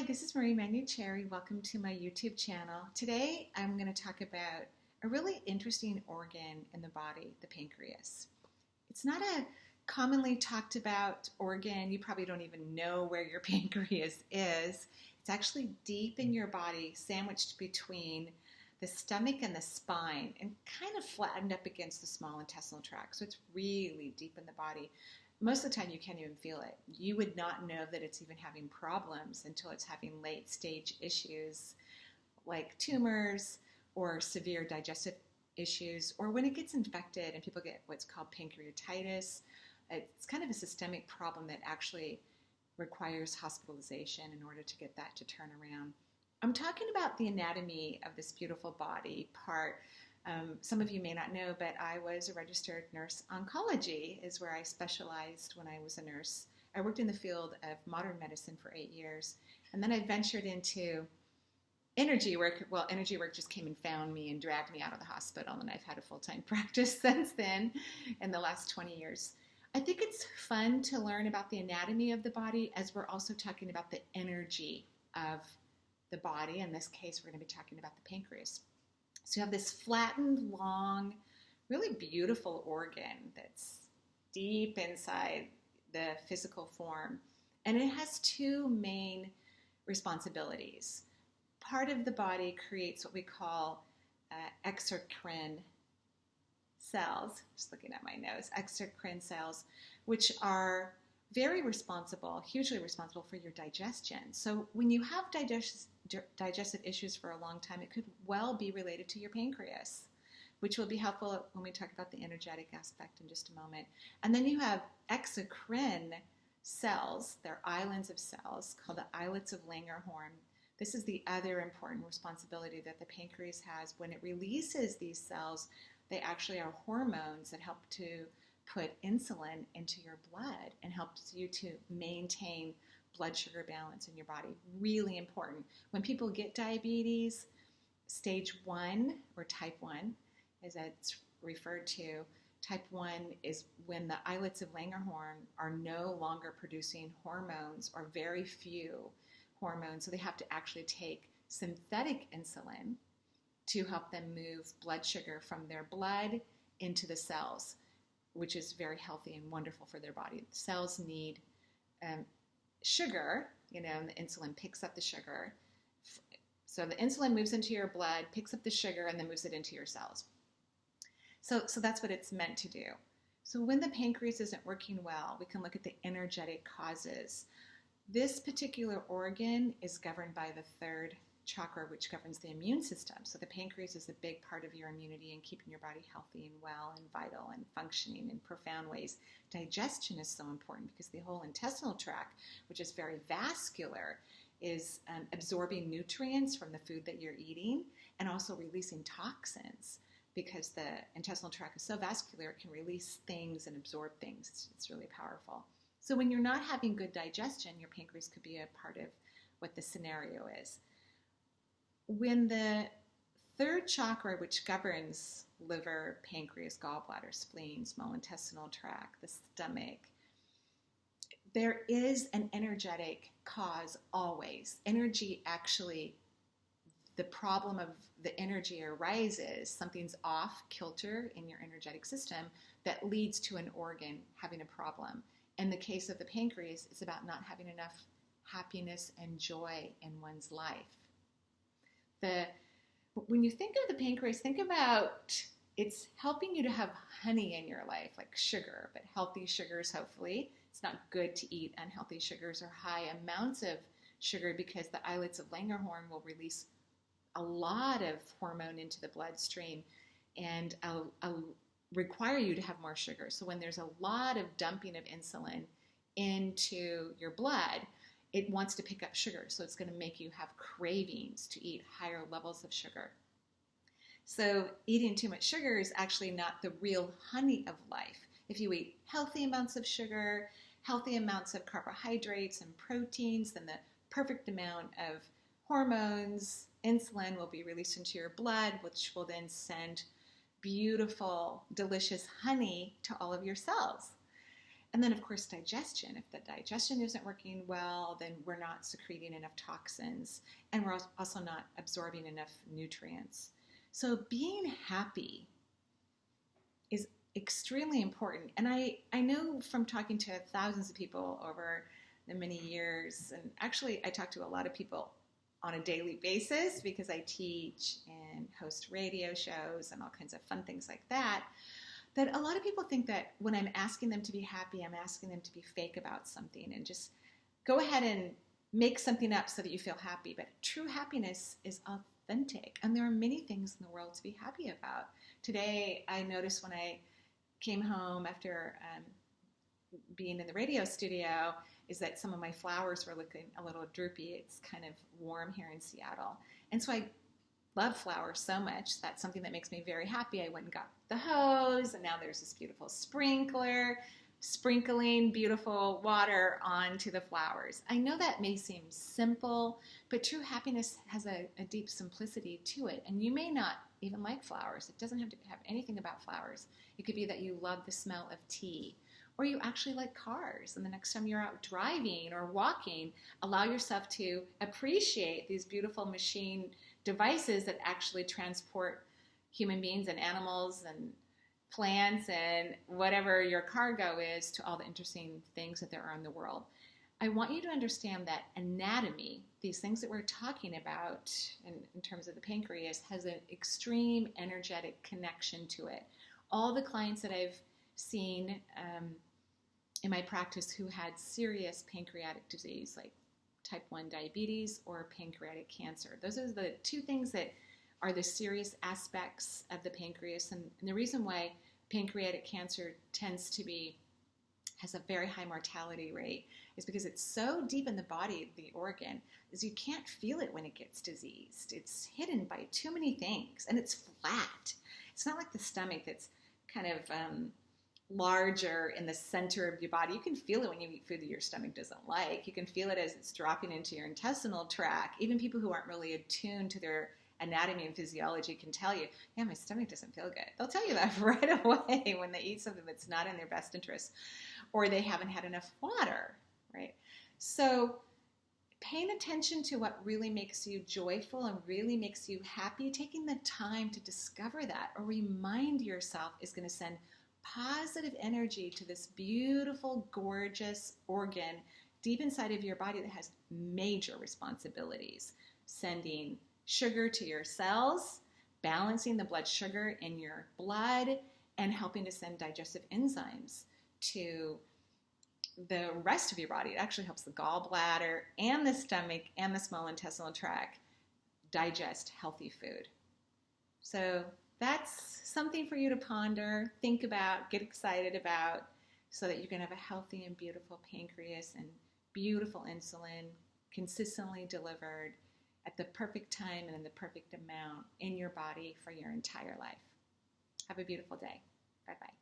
Hi, this is Marie Manucherry. Welcome to my YouTube channel. Today I'm going to talk about a really interesting organ in the body, the pancreas. It's not a commonly talked about organ. You probably don't even know where your pancreas is. It's actually deep in your body, sandwiched between the stomach and the spine, and kind of flattened up against the small intestinal tract. So it's really deep in the body. Most of the time you can't even feel it. You would not know that it's even having problems until it's having late stage issues like tumors or severe digestive issues, or when it gets infected and people get what's called pancreatitis. It's kind of a systemic problem that actually requires hospitalization in order to get that to turn around. I'm talking about the anatomy of this beautiful body part. Some of you may not know, but I was a registered nurse. Oncology is where I specialized when I was a nurse. I worked in the field of modern medicine for 8 years, and then I ventured into energy work. Well, energy work just came and found me and dragged me out of the hospital, and I've had a full-time practice since then in the last 20 years. I think it's fun to learn about the anatomy of the body as we're also talking about the energy of the body. In this case, we're going to be talking about the pancreas. So you have this flattened, long, really beautiful organ that's deep inside the physical form. And it has two main responsibilities. Part of the body creates what we call exocrine cells, just looking at my nose, exocrine cells, which are very responsible, hugely responsible for your digestion. So when you have digestive issues for a long time, it could well be related to your pancreas, which will be helpful when we talk about the energetic aspect in just a moment. And then you have exocrine cells. They're islands of cells called the islets of Langerhorn. This is the other important responsibility that the pancreas has. When it releases these cells, they actually are hormones that help to put insulin into your blood and helps you to maintain blood sugar balance in your body. Really important. When people get diabetes, stage 1 or type 1, as it's referred to, type 1 is when the islets of Langerhorn are no longer producing hormones or very few hormones. So they have to actually take synthetic insulin to help them move blood sugar from their blood into the cells, which is very healthy and wonderful for their body. The cells need sugar, and the insulin picks up the sugar. So the insulin moves into your blood, picks up the sugar, and then moves it into your cells. So that's what it's meant to do. So when the pancreas isn't working well, we can look at the energetic causes. This particular organ is governed by the third chakra, which governs the immune system. So the pancreas is a big part of your immunity and keeping your body healthy and well and vital and functioning in profound ways. Digestion is so important because the whole intestinal tract, which is very vascular, is absorbing nutrients from the food that you're eating and also releasing toxins because the intestinal tract is so vascular, it can release things and absorb things. It's really powerful. So when you're not having good digestion, your pancreas could be a part of what the scenario is. When the third chakra, which governs liver, pancreas, gallbladder, spleen, small intestinal tract, the stomach, there is an energetic cause always. Energy actually, the problem of the energy arises, something's off kilter in your energetic system that leads to an organ having a problem. In the case of the pancreas, it's about not having enough happiness and joy in one's life. When you think of the pancreas, think about it's helping you to have honey in your life, like sugar, but healthy sugars, hopefully. It's not good to eat unhealthy sugars or high amounts of sugar because the islets of Langerhorn will release a lot of hormone into the bloodstream and require you to have more sugar. So when there's a lot of dumping of insulin into your blood, it wants to pick up sugar, so it's going to make you have cravings to eat higher levels of sugar. So eating too much sugar is actually not the real honey of life. If you eat healthy amounts of sugar, healthy amounts of carbohydrates and proteins, then the perfect amount of hormones, insulin will be released into your blood, which will then send beautiful, delicious honey to all of your cells. And then, of course, digestion. If the digestion isn't working well, then we're not secreting enough toxins, and we're also not absorbing enough nutrients. So being happy is extremely important. And I know from talking to thousands of people over the many years, and actually I talk to a lot of people on a daily basis because I teach and host radio shows and all kinds of fun things like that, that a lot of people think that when I'm asking them to be happy, I'm asking them to be fake about something and just go ahead and make something up so that you feel happy. But true happiness is authentic, and there are many things in the world to be happy about. Today, I noticed when I came home after being in the radio studio is that some of my flowers were looking a little droopy. It's kind of warm here in Seattle. And so I love flowers so much. That's something that makes me very happy. I went and got the hose, and now there's this beautiful sprinkler sprinkling beautiful water onto the flowers. I know that may seem simple, but true happiness has a deep simplicity to it. And you may not even like flowers. It doesn't have to have anything about flowers. It could be that you love the smell of tea, or you actually like cars. And the next time you're out driving or walking, allow yourself to appreciate these beautiful machine devices that actually transport human beings and animals and plants and whatever your cargo is to all the interesting things that there are in the world. I want you to understand that anatomy, these things that we're talking about in terms of the pancreas, has an extreme energetic connection to it. All the clients that I've seen in my practice who had serious pancreatic disease, like type 1 diabetes or pancreatic cancer, those are the two things that are the serious aspects of the pancreas. And the reason why pancreatic cancer has a very high mortality rate is because it's so deep in the body, the organ, is you can't feel it when it gets diseased. It's hidden by too many things, and it's flat. It's not like the stomach that's kind of larger in the center of your body. You can feel it when you eat food that your stomach doesn't like. You can feel it as it's dropping into your intestinal tract. Even people who aren't really attuned to their anatomy and physiology can tell you, yeah, my stomach doesn't feel good. They'll tell you that right away when they eat something that's not in their best interest, or they haven't had enough water, right? So paying attention to what really makes you joyful and really makes you happy, taking the time to discover that or remind yourself, is going to send positive energy to this beautiful, gorgeous organ deep inside of your body that has major responsibilities, sending sugar to your cells, balancing the blood sugar in your blood, and helping to send digestive enzymes to the rest of your body. It actually helps the gallbladder and the stomach and the small intestinal tract digest healthy food. So that's something for you to ponder, think about, get excited about, so that you can have a healthy and beautiful pancreas and beautiful insulin consistently delivered at the perfect time and in the perfect amount in your body for your entire life. Have a beautiful day. Bye-bye.